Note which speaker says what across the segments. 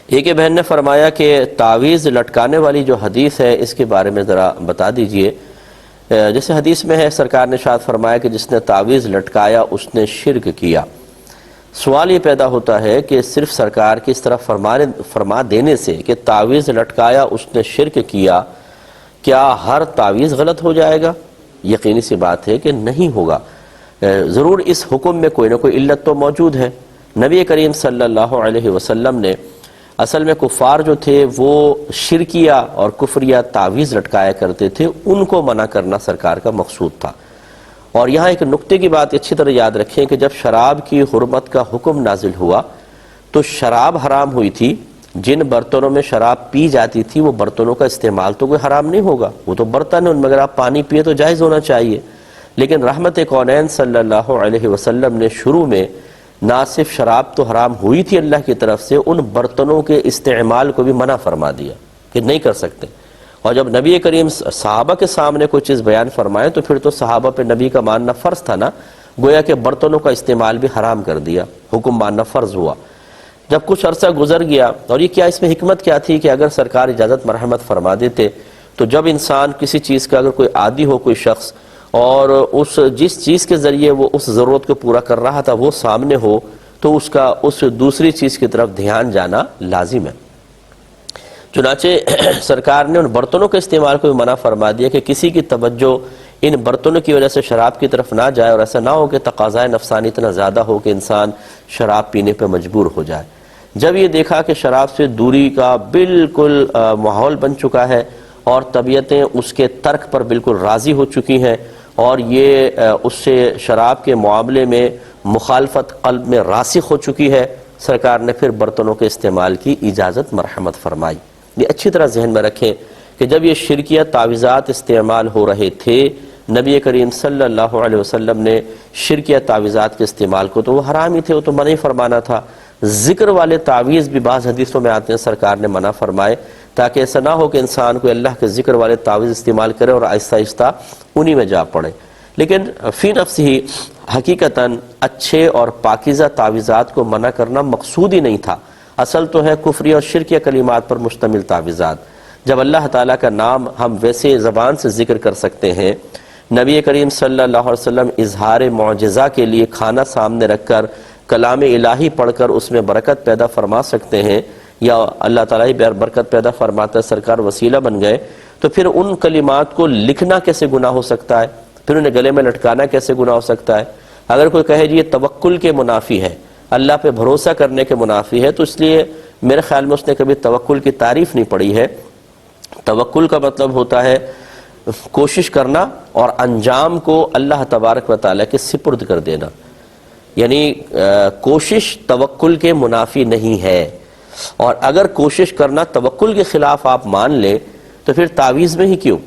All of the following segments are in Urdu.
Speaker 1: ایک بہن نے فرمایا کہ تعویذ لٹکانے والی جو حدیث ہے اس کے بارے میں ذرا بتا دیجئے۔ جیسے حدیث میں ہے سرکار نے ارشاد فرمایا کہ جس نے تعویذ لٹکایا اس نے شرک کیا۔ سوال یہ پیدا ہوتا ہے کہ صرف سرکار کی اس طرح فرما دینے سے کہ تعویذ لٹکایا اس نے شرک کیا، کیا ہر تعویذ غلط ہو جائے گا؟ یقینی سی بات ہے کہ نہیں ہوگا، ضرور اس حکم میں کوئی نہ کوئی علت تو موجود ہے۔ نبی کریم صلی اللہ علیہ وسلم نے اصل میں کفار جو تھے وہ شرکیہ اور کفریہ تعویذ لٹکایا کرتے تھے، ان کو منع کرنا سرکار کا مقصود تھا۔ اور یہاں ایک نقطے کی بات اچھی طرح یاد رکھیں کہ جب شراب کی حرمت کا حکم نازل ہوا تو شراب حرام ہوئی تھی، جن برتنوں میں شراب پی جاتی تھی وہ برتنوں کا استعمال تو کوئی حرام نہیں ہوگا، وہ تو برتن ہے، ان میں اگر آپ پانی پیے تو جائز ہونا چاہیے۔ لیکن رحمت کونین صلی اللہ علیہ وسلم نے شروع میں نہ صرف شراب تو حرام ہوئی تھی اللہ کی طرف سے، ان برتنوں کے استعمال کو بھی منع فرما دیا کہ نہیں کر سکتے۔ اور جب نبی کریم صحابہ کے سامنے کوئی چیز بیان فرمائے تو پھر تو صحابہ پہ نبی کا ماننا فرض تھا نا، گویا کہ برتنوں کا استعمال بھی حرام کر دیا، حکم ماننا فرض ہوا۔ جب کچھ عرصہ گزر گیا، اور یہ کیا اس میں حکمت کیا تھی کہ اگر سرکار اجازت مرحمت فرما دیتے تو جب انسان کسی چیز کا اگر کوئی عادی ہو کوئی شخص اور جس چیز کے ذریعے وہ اس ضرورت کو پورا کر رہا تھا وہ سامنے ہو تو اس کا اس دوسری چیز کی طرف دھیان جانا لازم ہے۔ چنانچہ سرکار نے ان برتنوں کے استعمال کو بھی منع فرما دیا کہ کسی کی توجہ ان برتنوں کی وجہ سے شراب کی طرف نہ جائے، اور ایسا نہ ہو کہ تقاضائے نفسانی اتنا زیادہ ہو کہ انسان شراب پینے پہ مجبور ہو جائے۔ جب یہ دیکھا کہ شراب سے دوری کا بالکل ماحول بن چکا ہے اور طبیعتیں اس کے ترک پر بالکل راضی ہو چکی ہیں اور یہ اس سے شراب کے معاملے میں مخالفت قلب میں راسخ ہو چکی ہے، سرکار نے پھر برتنوں کے استعمال کی اجازت مرحمت فرمائی۔ یہ اچھی طرح ذہن میں رکھیں کہ جب یہ شرکیہ تعویذات استعمال ہو رہے تھے، نبی کریم صلی اللہ علیہ وسلم نے شرکیہ تعویذات کے استعمال کو تو وہ حرام ہی تھے، وہ تو منع ہی فرمانا تھا۔ ذکر والے تعویذ بھی بعض حدیثوں میں آتے ہیں سرکار نے منع فرمائے، تاکہ ایسا نہ ہو کہ انسان کو اللہ کے ذکر والے تعویذ استعمال کرے اور آہستہ آہستہ انہی میں جا پڑے۔ لیکن فی نفس ہی حقیقتاً اچھے اور پاکیزہ تعویذات کو منع کرنا مقصود ہی نہیں تھا، اصل تو ہے کفری اور شرکیہ کلمات پر مشتمل تعویذات۔ جب اللہ تعالیٰ کا نام ہم ویسے زبان سے ذکر کر سکتے ہیں، نبی کریم صلی اللہ علیہ وسلم اظہار معجزہ کے لیے کھانا سامنے رکھ کر کلام الہی پڑھ کر اس میں برکت پیدا فرما سکتے ہیں، یا اللہ تعالیٰ ہی برکت پیدا فرماتا ہے، سرکار وسیلہ بن گئے، تو پھر ان کلمات کو لکھنا کیسے گناہ ہو سکتا ہے؟ پھر انہیں گلے میں لٹکانا کیسے گناہ ہو سکتا ہے؟ اگر کوئی کہے جی یہ توکل کے منافی ہے، اللہ پہ بھروسہ کرنے کے منافی ہے، تو اس لیے میرے خیال میں اس نے کبھی توکل کی تعریف نہیں پڑھی ہے۔ توکل کا مطلب ہوتا ہے کوشش کرنا اور انجام کو اللہ تبارک و تعالیٰ کے سپرد کر دینا، یعنی کوشش توکل کے منافی نہیں ہے۔ اور اگر کوشش کرنا توکل کے خلاف آپ مان لیں تو پھر تعویذ میں ہی کیوں،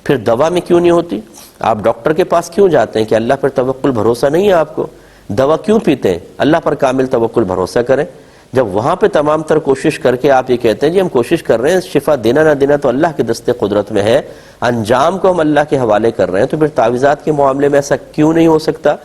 Speaker 1: پھر دوا میں کیوں نہیں ہوتی؟ آپ ڈاکٹر کے پاس کیوں جاتے ہیں کہ اللہ پر توکل بھروسہ نہیں ہے آپ کو؟ دوا کیوں پیتے ہیں؟ اللہ پر کامل توکل بھروسہ کریں۔ جب وہاں پہ تمام تر کوشش کر کے آپ یہ کہتے ہیں جی ہم کوشش کر رہے ہیں، شفا دینا نہ دینا تو اللہ کے دست قدرت میں ہے، انجام کو ہم اللہ کے حوالے کر رہے ہیں، تو پھر تعویذات کے معاملے میں ایسا کیوں نہیں ہو سکتا؟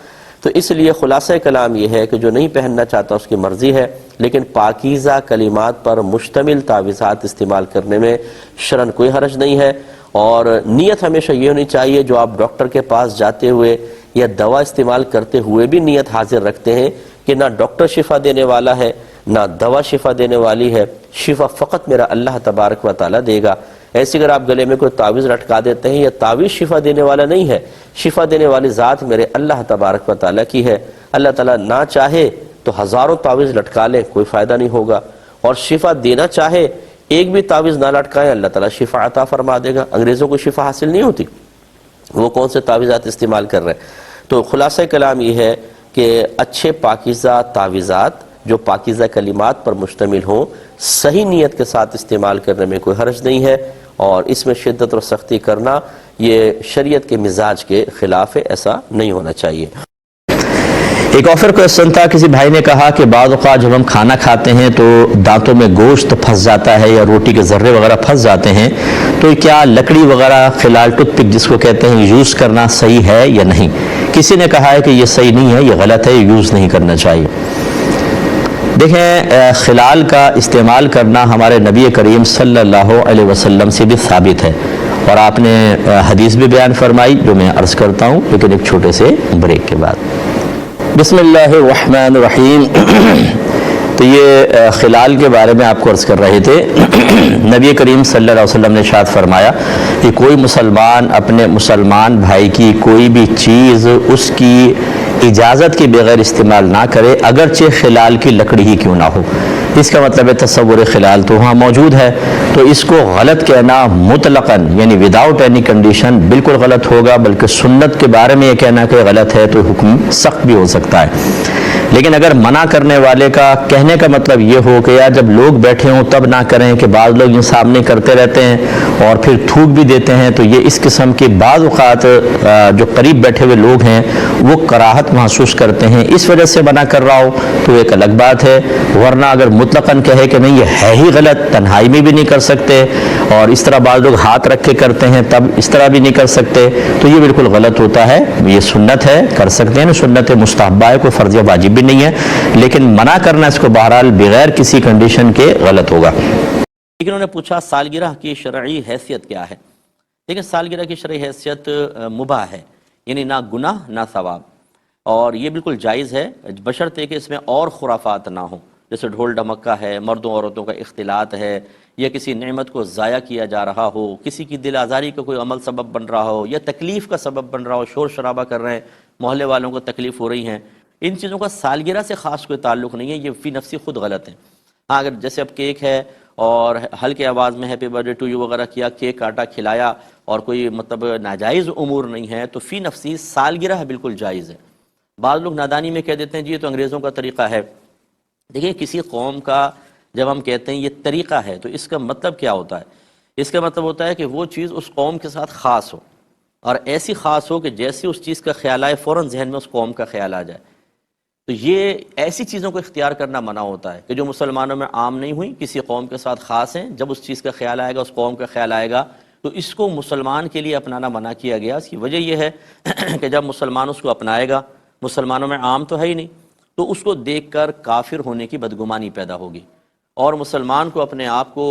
Speaker 1: تو اس لیے خلاصہ کلام یہ ہے کہ جو نہیں پہننا چاہتا اس کی مرضی ہے، لیکن پاکیزہ کلمات پر مشتمل تعویذات استعمال کرنے میں شرعاً کوئی حرج نہیں ہے۔ اور نیت ہمیشہ یہ ہونی چاہیے، جو آپ ڈاکٹر کے پاس جاتے ہوئے یا دوا استعمال کرتے ہوئے بھی نیت حاضر رکھتے ہیں کہ نہ ڈاکٹر شفا دینے والا ہے نہ دوا شفا دینے والی ہے، شفا فقط میرا اللہ تبارک و تعالیٰ دے گا۔ ایسے اگر آپ گلے میں کوئی تعویذ لٹکا دیتے ہیں، یہ تعویذ شفا دینے والا نہیں ہے، شفا دینے والی ذات میرے اللہ تبارک و تعالیٰ کی ہے۔ اللہ تعالیٰ نہ چاہے تو ہزاروں تعویذ لٹکا لیں، کوئی فائدہ نہیں ہوگا، اور شفا دینا چاہے ایک بھی تعویذ نہ لٹکائیں، اللہ تعالیٰ شفا عطا فرما دے گا۔ انگریزوں کو شفا حاصل نہیں ہوتی، وہ کون سے تعویذات استعمال کر رہے ہیں؟ تو خلاصہ کلام یہ ہے کہ اچھے پاکیزہ تعویذات جو پاکیزہ کلمات پر مشتمل ہوں، صحیح نیت کے ساتھ استعمال کرنے میں کوئی حرج نہیں ہے، اور اس میں شدت اور سختی کرنا یہ شریعت کے مزاج کے خلاف ہے، ایسا نہیں ہونا چاہیے۔
Speaker 2: ایک آفر کوسچن تھا، کسی بھائی نے کہا کہ بعض اوقات جب ہم کھانا کھاتے ہیں تو دانتوں میں گوشت پھنس جاتا ہے یا روٹی کے ذرے وغیرہ پھنس جاتے ہیں، تو کیا لکڑی وغیرہ فی الحال ٹوتھ پک جس کو کہتے ہیں یوز کرنا صحیح ہے یا نہیں؟ کسی نے کہا ہے کہ یہ صحیح نہیں ہے، یہ غلط ہے، یہ یوز نہیں کرنا چاہیے۔ دیکھیں خلال کا استعمال کرنا ہمارے نبی کریم صلی اللہ علیہ وسلم سے بھی ثابت ہے، اور آپ نے حدیث بھی بیان فرمائی جو میں عرض کرتا ہوں لیکن ایک چھوٹے سے بریک کے بعد۔ بسم اللہ الرحمن الرحیم۔ تو یہ خلال کے بارے میں آپ کو عرض کر رہے تھے۔ نبی کریم صلی اللہ علیہ وسلم نے ارشاد فرمایا کہ کوئی مسلمان اپنے مسلمان بھائی کی کوئی بھی چیز اس کی اجازت کے بغیر استعمال نہ کرے، اگرچہ خلال کی لکڑی ہی کیوں نہ ہو۔ اس کا مطلب ہے تصور خلال تو وہاں موجود ہے، تو اس کو غلط کہنا مطلقاً یعنی وداؤٹ اینی کنڈیشن بالکل غلط ہوگا، بلکہ سنت کے بارے میں یہ کہنا کہ غلط ہے تو حکم سخت بھی ہو سکتا ہے۔ لیکن اگر منع کرنے والے کا کہنے کا مطلب یہ ہو کہ یار جب لوگ بیٹھے ہوں تب نہ کریں، کہ بعض لوگ یہ سامنے کرتے رہتے ہیں اور پھر تھوک بھی دیتے ہیں، تو یہ اس قسم کے بعض اوقات جو قریب بیٹھے ہوئے لوگ ہیں وہ کراہت محسوس کرتے ہیں، اس وجہ سے منع کر رہا ہو تو ایک الگ بات ہے، ورنہ اگر مطلقاً کہے کہ نہیں یہ ہے ہی غلط، تنہائی میں بھی نہیں کر سکتے، اور اس طرح بعض لوگ ہاتھ رکھ کے کرتے ہیں تب اس طرح بھی نہیں کر سکتے، تو یہ بالکل غلط ہوتا ہے۔ یہ سنت ہے، کر سکتے ہیں، سنت مستحبہ ہے، کوئی فرض یا واجب بھی نہیں ہے، لیکن منع کرنا اس کو بہرحال بغیر کسی کنڈیشن کے غلط ہوگا۔
Speaker 1: لیکن انہوں نے پوچھا سالگرہ کی شرعی حیثیت کیا ہے؟ لیکن سالگرہ کی شرعی حیثیت مباح ہے، یعنی نہ گناہ نہ ثواب، اور یہ بالکل جائز ہے بشرطے کہ اس میں اور خرافات نہ ہوں، جیسے ڈھول ڈھمکا ہے، مردوں عورتوں کا اختلاط ہے، یا کسی نعمت کو ضائع کیا جا رہا ہو، کسی کی دل آزاری کا کوئی عمل سبب بن رہا ہو، یا تکلیف کا سبب بن رہا ہو، شور شرابہ کر رہے ہیں، محلے والوں کو تکلیف ہو رہی ہیں، ان چیزوں کا سالگرہ سے خاص کوئی تعلق نہیں ہے، یہ فی نفسی خود غلط ہے۔ ہاں اگر جیسے اب کیک ہے اور ہلکے آواز میں happy birthday to you وغیرہ کیا، کیک کاٹا کھلایا، اور کوئی مطلب ناجائز امور نہیں ہے، تو فی نفسی سالگرہ بالکل جائز ہے۔ بعض لوگ نادانی میں کہہ دیتے ہیں جی یہ تو انگریزوں کا طریقہ ہے۔ دیکھیں کسی قوم کا جب ہم کہتے ہیں یہ طریقہ ہے تو اس کا مطلب کیا ہوتا ہے؟ اس کا مطلب ہوتا ہے کہ وہ چیز اس قوم کے ساتھ خاص ہو، اور ایسی خاص ہو کہ جیسے اس چیز کا خیال آئے فوراً ذہن میں اس قوم کا خیال آ جائے۔ تو یہ ایسی چیزوں کو اختیار کرنا منع ہوتا ہے کہ جو مسلمانوں میں عام نہیں ہوئی، کسی قوم کے ساتھ خاص ہیں، جب اس چیز کا خیال آئے گا، اس قوم کا خیال آئے گا، تو اس کو مسلمان کے لیے اپنانا منع کیا گیا۔ اس کی وجہ یہ ہے کہ جب مسلمان اس کو اپنائے گا، مسلمانوں میں عام تو ہے ہی نہیں، تو اس کو دیکھ کر کافر ہونے کی بدگمانی پیدا ہوگی، اور مسلمان کو اپنے آپ کو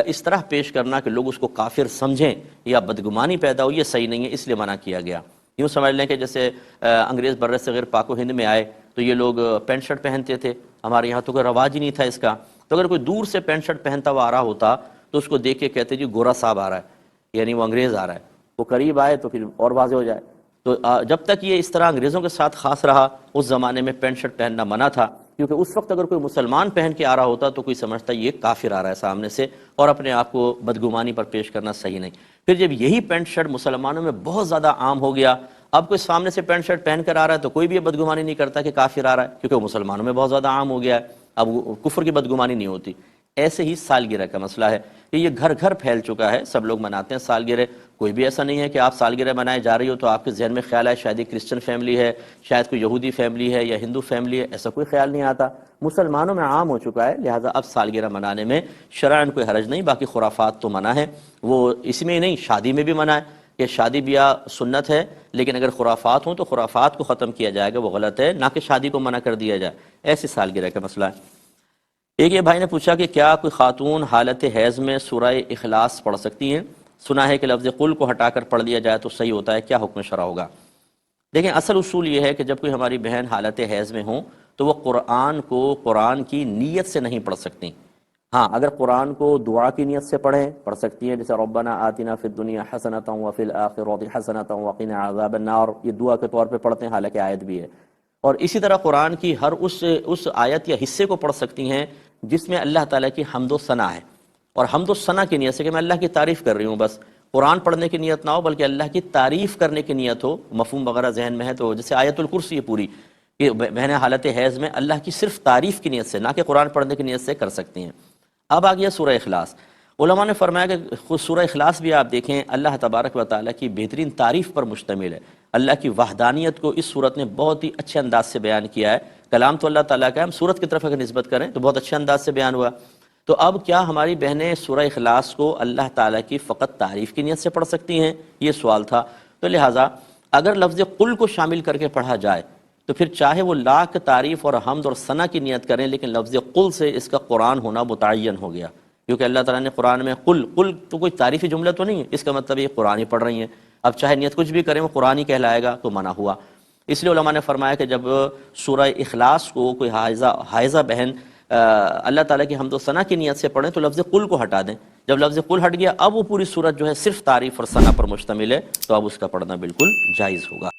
Speaker 1: اس طرح پیش کرنا کہ لوگ اس کو کافر سمجھیں یا بدگمانی پیدا ہو، یہ صحیح نہیں ہے، اس لیے منع کیا گیا۔ یوں سمجھ لیں کہ جیسے انگریز بر صغیر پاک و ہند میں آئے تو یہ لوگ پینٹ شرٹ پہنتے تھے، ہمارے یہاں تو کوئی رواج ہی نہیں تھا اس کا، تو اگر کوئی دور سے پینٹ شرٹ پہنتا ہوا آ رہا ہوتا تو اس کو دیکھ کے کہتے جی گورا صاحب آ رہا ہے، یعنی وہ انگریز آ رہا ہے، وہ قریب آئے تو پھر اور واضح ہو جائے۔ تو جب تک یہ اس طرح انگریزوں کے ساتھ خاص رہا، اس زمانے میں پینٹ شرٹ پہننا منع تھا، کیونکہ اس وقت اگر کوئی مسلمان پہن کے آ رہا ہوتا تو کوئی سمجھتا یہ کافر آ رہا ہے سامنے سے، اور اپنے آپ کو بدگمانی پر پیش کرنا صحیح نہیں۔ پھر جب یہی پینٹ شرٹ مسلمانوں میں بہت زیادہ عام ہو گیا، اب کوئی سامنے سے پینٹ شرٹ پہن کر آ رہا ہے تو کوئی بھی یہ بدگمانی نہیں کرتا کہ کافر آ رہا ہے، کیونکہ وہ مسلمانوں میں بہت زیادہ عام ہو گیا ہے، اب کفر کی بدگمانی نہیں ہوتی۔ ایسے ہی سالگرہ کا مسئلہ ہے کہ یہ گھر گھر پھیل چکا ہے، سب لوگ مناتے ہیں سالگرہ۔ کوئی بھی ایسا نہیں ہے کہ آپ سالگرہ منائے جا رہی ہو تو آپ کے ذہن میں خیال ہے شاید یہ کرسچن فیملی ہے، شاید کوئی یہودی فیملی ہے یا ہندو فیملی ہے، ایسا کوئی خیال نہیں آتا۔ مسلمانوں میں عام ہو چکا ہے، لہٰذا اب سالگرہ منانے میں شرعاً کوئی حرج نہیں۔ باقی خرافات تو منع ہے، وہ اس میں نہیں، شادی میں بھی منع ہے کہ شادی بیاہ سنت ہے، لیکن اگر خرافات ہوں تو خرافات کو ختم کیا جائے گا، وہ غلط ہے، نہ کہ شادی کو منع کر دیا جائے۔ ایسی سالگرہ کا مسئلہ ہے۔ ایک یہ بھائی نے پوچھا کہ کیا کوئی خاتون حالت حیض میں سورہ اخلاص پڑھ سکتی ہیں؟ سنا ہے کہ لفظ قل کو ہٹا کر پڑھ لیا جائے تو صحیح ہوتا ہے، کیا حکم شرع ہوگا؟ دیکھیں اصل اصول یہ ہے کہ جب کوئی ہماری بہن حالت حیض میں ہوں تو وہ قرآن کو قرآن کی نیت سے نہیں پڑھ سکتی۔ ہاں اگر قرآن کو دعا کی نیت سے پڑھ سکتی ہیں، جیسے ربنا آتنا فی الدنیا حسنۃ وفی الآخرۃ حسنۃ وقنا عذاب النار، یہ دعا کے طور پہ پڑھتے ہیں، حالانکہ آیت بھی ہے۔ اور اسی طرح قرآن کی ہر اس آیت یا حصے کو پڑھ سکتی ہیں جس میں اللہ تعالیٰ کی حمد و ثنا ہے، اور حمد و ثنا کی نیت سے کہ میں اللہ کی تعریف کر رہی ہوں، بس قرآن پڑھنے کی نیت نہ ہو بلکہ اللہ کی تعریف کرنے کی نیت ہو، مفہوم وغیرہ ذہن میں ہے تو جیسے آیت الکرسی ہے پوری کہ بہن حالت حیض میں اللہ کی صرف تعریف کی نیت سے، نہ کہ قرآن پڑھنے کی نیت سے کر سکتی ہیں۔ اب آ گیا سورہ اخلاص۔ علماء نے فرمایا کہ خود سورہ اخلاص بھی آپ دیکھیں اللہ تبارک و تعالیٰ کی بہترین تعریف پر مشتمل ہے، اللہ کی وحدانیت کو اس صورت نے بہت ہی اچھے انداز سے بیان کیا ہے۔ کلام تو اللہ تعالیٰ کا ہے، ہم صورت کی طرف اگر نسبت کریں تو بہت اچھے انداز سے بیان ہوا۔ تو اب کیا ہماری بہنیں سورہ اخلاص کو اللہ تعالیٰ کی فقط تعریف کی نیت سے پڑھ سکتی ہیں؟ یہ سوال تھا۔ تو لہٰذا اگر لفظ قل کو شامل کر کے پڑھا جائے تو پھر چاہے وہ لاکھ تعریف اور حمد اور ثنا کی نیت کریں، لیکن لفظ قل سے اس کا قرآن ہونا متعین ہو گیا، کیونکہ اللہ تعالیٰ نے قرآن میں قل تو کوئی تعریفی جملہ تو نہیں ہے، اس کا مطلب یہ قرآن ہی پڑھ رہی ہیں، اب چاہے نیت کچھ بھی کریں وہ قرآن ہی کہلائے گا، تو منع ہوا۔ اس لیے علماء نے فرمایا کہ جب سورہ اخلاص کو کوئی حائضہ بہن اللہ تعالیٰ کی حمد و ثنا کی نیت سے پڑھیں تو لفظ قل کو ہٹا دیں، جب لفظ قل ہٹ گیا اب وہ پوری سورت جو ہے صرف تعریف اور ثنا پر مشتمل ہے، تو اب اس کا پڑھنا بالکل جائز ہوگا۔